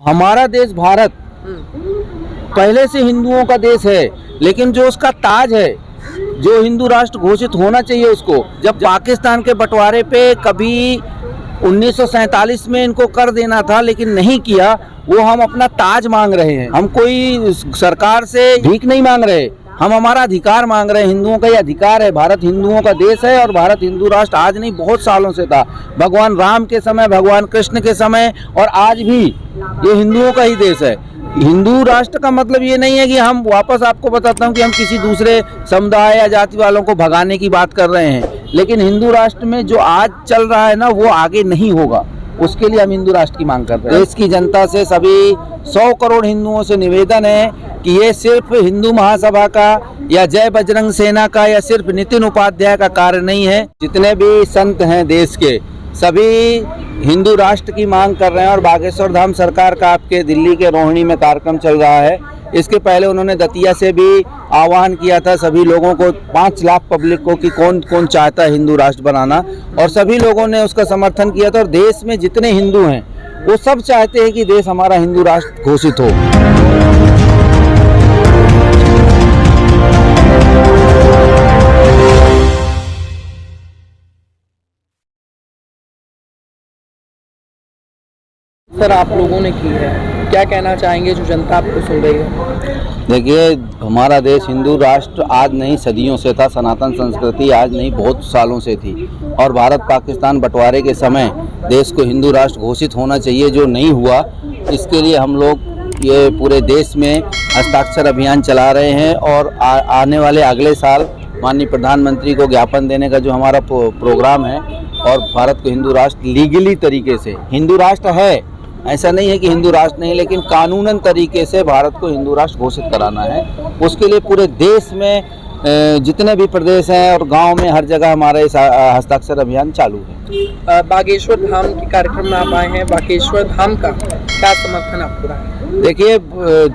हमारा देश भारत पहले से हिंदुओं का देश है, लेकिन जो उसका ताज है, जो हिंदू राष्ट्र घोषित होना चाहिए उसको, जब पाकिस्तान के बंटवारे पे कभी 1947 में इनको कर देना था लेकिन नहीं किया, वो हम अपना ताज मांग रहे हैं। हम कोई सरकार से भीख नहीं मांग रहे, हम हमारा अधिकार मांग रहे हैं। हिंदुओं का ये अधिकार है। भारत हिंदुओं का देश है और भारत हिंदू राष्ट्र आज नहीं बहुत सालों से था। भगवान राम के समय, भगवान कृष्ण के समय और आज भी ये हिंदुओं का ही देश है। हिंदू राष्ट्र का मतलब ये नहीं है कि हम, वापस आपको बताता हूँ कि हम किसी दूसरे समुदाय या जाति वालों को भगाने की बात कर रहे हैं, लेकिन हिंदू राष्ट्र में जो आज चल रहा है ना, वो आगे नहीं होगा। उसके लिए हम हिंदू राष्ट्र की मांग कर रहे हैं। देश की जनता से, सभी 100 करोड़ हिंदुओं से निवेदन है कि ये सिर्फ हिंदू महासभा का या जय बजरंग सेना का या सिर्फ नितिन उपाध्याय का कार्य नहीं है। जितने भी संत हैं देश के, सभी हिंदू राष्ट्र की मांग कर रहे हैं। और बागेश्वर धाम सरकार का आपके दिल्ली के रोहिणी में कार्यक्रम चल रहा है। इसके पहले उन्होंने दतिया से भी आह्वान किया था सभी लोगों को, 5 लाख पब्लिक को, कि कौन कौन चाहता है हिंदू राष्ट्र बनाना, और सभी लोगों ने उसका समर्थन किया था। और देश में जितने हिंदू हैं वो सब चाहते हैं कि देश हमारा हिंदू राष्ट्र घोषित हो। सर, आप लोगों ने की है, क्या कहना चाहेंगे जो जनता आपको सुन रही है? देखिए, हमारा देश हिंदू राष्ट्र आज नहीं सदियों से था। सनातन संस्कृति आज नहीं बहुत सालों से थी। और भारत पाकिस्तान बंटवारे के समय देश को हिंदू राष्ट्र घोषित होना चाहिए, जो नहीं हुआ। इसके लिए हम लोग ये पूरे देश में हस्ताक्षर अभियान चला रहे हैं। और आने वाले अगले साल माननीय प्रधानमंत्री को ज्ञापन देने का जो हमारा प्रोग्राम है, और भारत को हिंदू राष्ट्र लीगली तरीके से, हिंदू राष्ट्र है, ऐसा नहीं है कि हिंदू राष्ट्र नहीं, लेकिन कानूनन तरीके से भारत को हिंदू राष्ट्र घोषित कराना है। उसके लिए पूरे देश में जितने भी प्रदेश हैं और गांव में हर जगह हमारा इस हस्ताक्षर अभियान चालू है। बागेश्वर धाम के कार्यक्रम में आप आए हैं, बागेश्वर धाम का क्या समर्थन आपको रहा है? देखिए,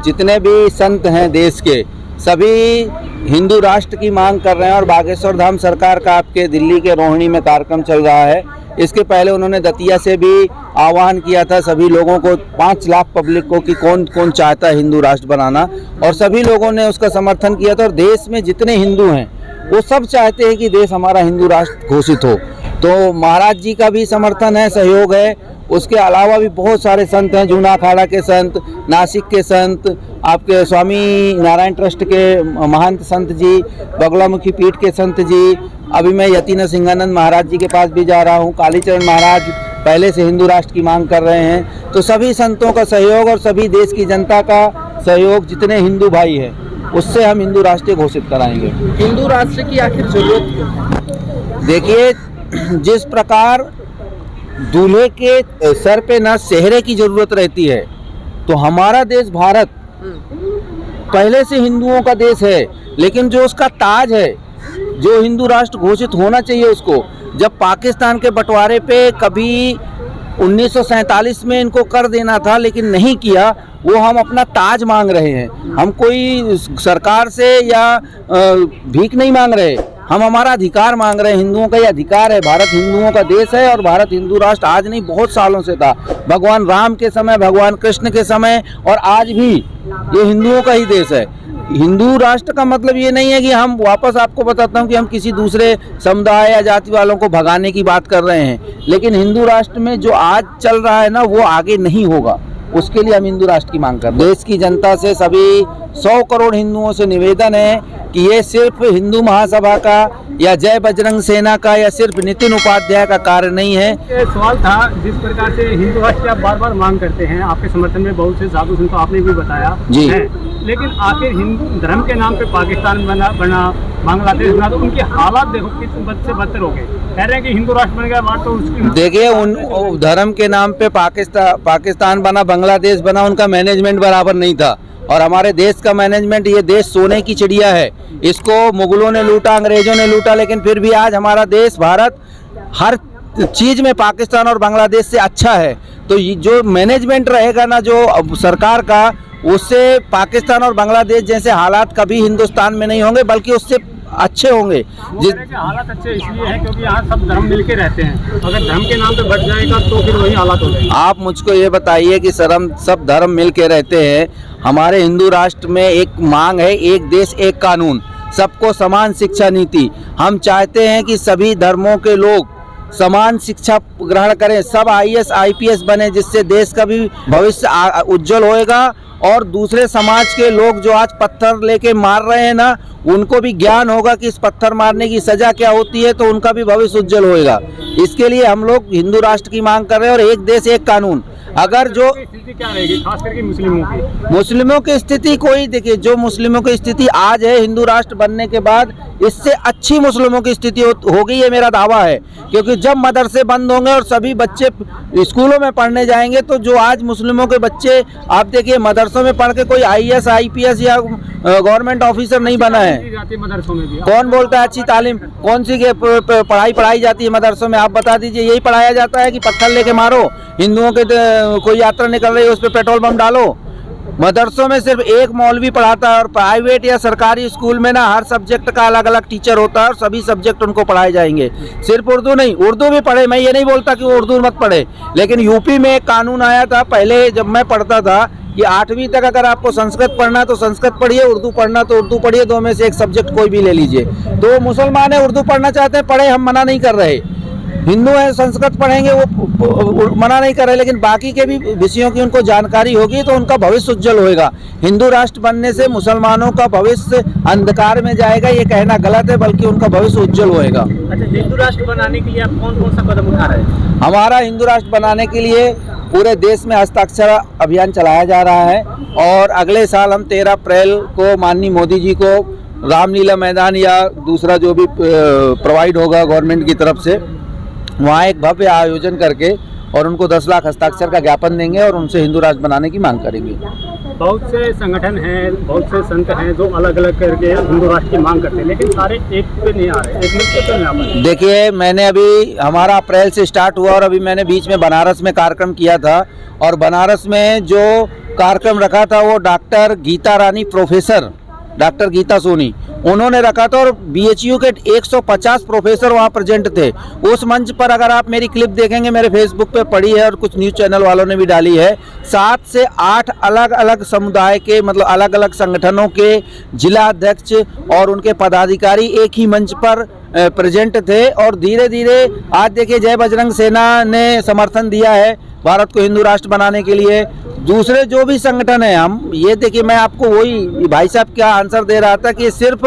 जितने भी संत हैं देश के, सभी हिंदू राष्ट्र की मांग कर रहे हैं। और बागेश्वर धाम सरकार का आपके दिल्ली के रोहिणी में कार्यक्रम चल रहा है। इसके पहले उन्होंने दतिया से भी आह्वान किया था सभी लोगों को, 5 लाख पब्लिक को, कि कौन कौन चाहता है हिंदू राष्ट्र बनाना, और सभी लोगों ने उसका समर्थन किया था। और देश में जितने हिंदू हैं वो सब चाहते हैं कि देश हमारा हिंदू राष्ट्र घोषित हो। तो महाराज जी का भी समर्थन है, सहयोग है। उसके अलावा भी बहुत सारे संत हैं, जूना अखाड़ा के संत, नासिक के संत, आपके स्वामी नारायण ट्रस्ट के महंत संत जी, बगलामुखी पीठ के संत जी। अभी मैं यतीन्द्र सिंहानंद महाराज जी के पास भी जा रहा हूँ। कालीचरण महाराज पहले से हिंदू राष्ट्र की मांग कर रहे हैं। तो सभी संतों का सहयोग और सभी देश की जनता का सहयोग, जितने हिंदू भाई हैं, उससे हम हिंदू राष्ट्र घोषित कराएंगे। हिंदू राष्ट्र की आखिर जरूरत क्यों है? देखिए, जिस प्रकार दूल्हे के सर पे ना सेहरे की जरूरत रहती है, तो हमारा देश भारत पहले से हिंदुओं का देश है, लेकिन जो उसका ताज है, जो हिंदू राष्ट्र घोषित होना चाहिए उसको, जब पाकिस्तान के बंटवारे पे कभी 1947 में इनको कर देना था लेकिन नहीं किया, वो हम अपना ताज मांग रहे हैं। हम कोई सरकार से या भीख नहीं मांग रहे, हम हमारा अधिकार मांग रहे हैं। हिंदुओं का ये अधिकार है। भारत हिंदुओं का देश है और भारत हिंदू राष्ट्र आज नहीं बहुत सालों से था। भगवान राम के समय, भगवान कृष्ण के समय और आज भी ये हिंदुओं का ही देश है। हिंदू राष्ट्र का मतलब ये नहीं है कि हम, वापस आपको बताता हूँ कि हम किसी दूसरे समुदाय या जाति वालों को भगाने की बात कर रहे हैं, लेकिन हिंदू राष्ट्र में जो आज चल रहा है ना, वो आगे नहीं होगा। उसके लिए हम हिंदू राष्ट्र की मांग कर रहे हैं। देश की जनता से, सभी 100 करोड़ हिंदुओं से निवेदन है कि ये सिर्फ हिंदू महासभा का या जय बजरंग सेना का या सिर्फ नितिन उपाध्याय का कार्य नहीं है। सवाल था, जिस प्रकार से हिंदू राष्ट्र की आप बार बार मांग करते हैं, आपके समर्थन में बहुत से साधु संतों आपने भी बताया जी है, लेकिन आखिर हिंदू धर्म के नाम पे पाकिस्तान बना, बांग्लादेश बना, तो उनके हालात देखो किस बद से बदतर हो गए। कह रहे हैं कि हिंदू राष्ट्र बन गया, बात तो उसकी। देखिए, उन धर्म के नाम पे पाकिस्तान बना, बांग्लादेश बना, उनका मैनेजमेंट बराबर नहीं था। और हमारे देश का मैनेजमेंट, ये देश सोने की चिड़िया है। इसको मुगलों ने लूटा, अंग्रेजों ने लूटा, लेकिन फिर भी आज हमारा देश भारत हर चीज़ में पाकिस्तान और बांग्लादेश से अच्छा है। तो ये जो मैनेजमेंट रहेगा ना जो सरकार का, उससे पाकिस्तान और बांग्लादेश जैसे हालात कभी हिंदुस्तान में नहीं होंगे, बल्कि उससे अच्छे होंगे। वो कह रहे हैं कि हालात अच्छे इसलिए हैं क्योंकि यहाँ सब धर्म मिलके रहते हैं, अगर धर्म के नाम पे बढ़ जाएगा तो फिर वही हालात हो जाएंगे। आप मुझको ये बताइए कि सब धर्म मिल के रहते हैं। हमारे हिंदू राष्ट्र में एक मांग है, एक देश एक कानून, सबको समान शिक्षा नीति। हम चाहते हैं कि सभी धर्मों के लोग समान शिक्षा ग्रहण करें, सब IAS IPS बने, जिससे देश का भी भविष्य उज्जवल होएगा और दूसरे समाज के लोग जो आज पत्थर लेके मार रहे हैं ना, उनको भी ज्ञान होगा कि इस पत्थर मारने की सजा क्या होती है, तो उनका भी भविष्य उज्जवल होएगा। इसके लिए हम लोग हिंदू राष्ट्र की मांग कर रहे हैं और एक देश एक कानून। अगर जो स्थिति क्या रहेगी खास करके मुस्लिमों की स्थिति, कोई देखिए, जो मुस्लिमों की स्थिति आज है हिंदू राष्ट्र बनने के बाद, इससे अच्छी मुस्लिमों की स्थिति हो गई है, मेरा दावा है। क्योंकि जब मदरसे बंद होंगे और सभी बच्चे स्कूलों में पढ़ने जाएंगे, तो जो आज मुस्लिमों के बच्चे, आप देखिए मदरसों में पढ़ के कोई IAS IPS या गवर्नमेंट ऑफिसर नहीं बना है। मदरसों में भी कौन बोलता है अच्छी तालीम? कौन सी पढ़ाई पढ़ाई जाती है मदरसों में? आप बता दीजिए। यही पढ़ाया जाता है कि पत्थर लेके मारो, हिंदुओं के कोई यात्रा निकल रही है उस पर पेट्रोल बम डालो। मदरसों में सिर्फ एक मौलवी पढ़ाता है और प्राइवेट या सरकारी स्कूल में ना हर सब्जेक्ट का अलग अलग टीचर होता है और सभी सब्जेक्ट उनको पढ़ाए जाएंगे। सिर्फ उर्दू नहीं, उर्दू भी पढ़े, मैं ये नहीं बोलता कि वो उर्दू मत पढ़े, लेकिन यूपी में एक कानून आया था पहले जब मैं पढ़ता था कि 8वीं तक अगर आपको संस्कृत पढ़ना तो संस्कृत पढ़िए, उर्दू पढ़ना तो उर्दू पढ़िए, दो में से एक सब्जेक्ट कोई भी ले लीजिए। तो मुसलमान है, उर्दू पढ़ना चाहते हैं पढ़े, हम मना नहीं कर रहे। हिंदू है संस्कृत पढ़ेंगे, वो मना नहीं कर रहे, लेकिन बाकी के भी विषयों की उनको जानकारी होगी तो उनका भविष्य उज्जवल होएगा। हिंदू राष्ट्र बनने से मुसलमानों का भविष्य अंधकार में जाएगा, ये कहना गलत है, बल्कि उनका भविष्य उज्जवल होएगा। अच्छा, हिंदू राष्ट्र बनाने के लिए आप कौन कौन सा कदम उठा रहे हैं? हमारा हिंदू राष्ट्र बनाने के लिए पूरे देश में हस्ताक्षर अभियान चलाया जा रहा है और अगले साल हम 13 अप्रैल को माननीय मोदी जी को रामलीला मैदान या दूसरा जो भी प्रोवाइड होगा गवर्नमेंट की तरफ से, वहाँ एक भव्य आयोजन करके और उनको 10 लाख हस्ताक्षर का ज्ञापन देंगे और उनसे हिंदू राष्ट्र बनाने की मांग करेंगे। बहुत से संगठन हैं, बहुत से संत हैं जो अलग अलग करके हिंदू राष्ट्र की मांग करते हैं, लेकिन सारे एक पे नहीं आ रहे, एक मिनट पे नहीं आ रहे। देखिए, मैंने अभी हमारा अप्रैल से स्टार्ट हुआ और अभी मैंने बीच में बनारस में कार्यक्रम किया था और बनारस में जो कार्यक्रम रखा था वो डॉक्टर गीता रानी, प्रोफेसर डॉक्टर गीता सोनी, उन्होंने रखा था और BHU के 150 प्रोफेसर वहाँ प्रेजेंट थे। उस मंच पर अगर आप मेरी क्लिप देखेंगे, मेरे फेसबुक पे पड़ी है और कुछ न्यूज़ चैनल वालों ने भी डाली है, 7 से 8 अलग अलग समुदाय के, मतलब अलग अलग संगठनों के जिला अध्यक्ष और उनके पदाधिकारी एक ही मंच पर प्रेजेंट थे। और धीरे धीरे आज देखिए जय बजरंग सेना ने समर्थन दिया है भारत को हिंदू राष्ट्र बनाने के लिए। दूसरे जो भी संगठन है, हम ये देखिए, मैं आपको वही भाई साहब क्या आंसर दे रहा था कि सिर्फ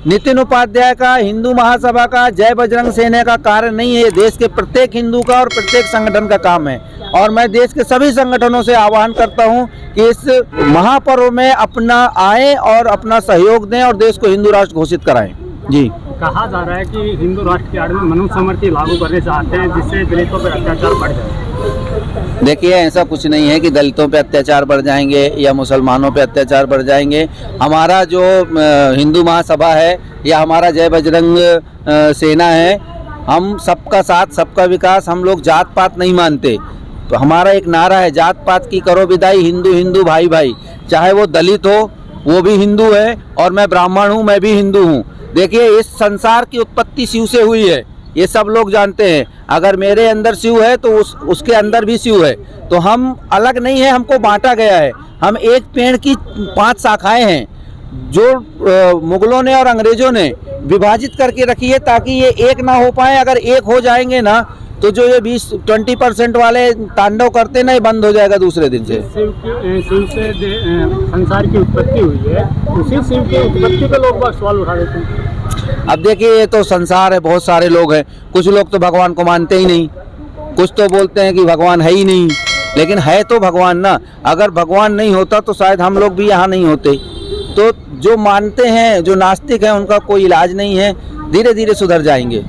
नितिन उपाध्याय का, हिंदू महासभा का, जय बजरंग सेना का कार्य नहीं है, ये देश के प्रत्येक हिंदू का और प्रत्येक संगठन का काम है। और मैं देश के सभी संगठनों से आह्वान करता हूं कि इस महापर्व में अपना आए और अपना सहयोग दें और देश को हिंदू राष्ट्र घोषित कराएं। जी, कहा जा रहा है कि हिंदू राष्ट्र की आड़ में मनुस्मृति लागू करने चाहते हैं जिससे दलितों पर अत्याचार बढ़ जाए। देखिए, ऐसा कुछ नहीं है कि दलितों पे अत्याचार बढ़ जाएंगे या मुसलमानों पे अत्याचार बढ़ जाएंगे। हमारा जो हिंदू महासभा है या हमारा जय बजरंग सेना है, हम सबका साथ सबका विकास, हम लोग जात पात नहीं मानते। तो हमारा एक नारा है, जात पात की करो विदाई, हिंदू हिंदू भाई भाई। चाहे वो दलित हो, वो भी हिंदू है, और मैं ब्राह्मण हूँ, मैं भी हिंदू हूँ। देखिए, इस संसार की उत्पत्ति शिव से हुई है, ये सब लोग जानते हैं। अगर मेरे अंदर शिव है तो उसके अंदर भी शिव है। तो हम अलग नहीं है, हमको बांटा गया है। हम एक पेड़ की 5 शाखाएं हैं जो मुगलों ने और अंग्रेजों ने विभाजित करके रखी है ताकि ये एक ना हो पाए। अगर एक हो जाएंगे ना तो जो ये 20% वाले तांडव करते ना, ये बंद हो जाएगा दूसरे दिन से। शिव से संसार की उत्पत्ति हुई है, उसी शिव की उत्पत्ति पे लोग सवाल उठा देते हैं। अब देखिए, ये तो संसार है, बहुत सारे लोग हैं। कुछ लोग तो भगवान को मानते ही नहीं, कुछ तो बोलते हैं कि भगवान है ही नहीं, लेकिन है तो भगवान ना। अगर भगवान नहीं होता तो शायद हम लोग भी यहाँ नहीं होते। तो जो मानते हैं, जो नास्तिक हैं, उनका कोई इलाज नहीं है, धीरे धीरे सुधर जाएंगे।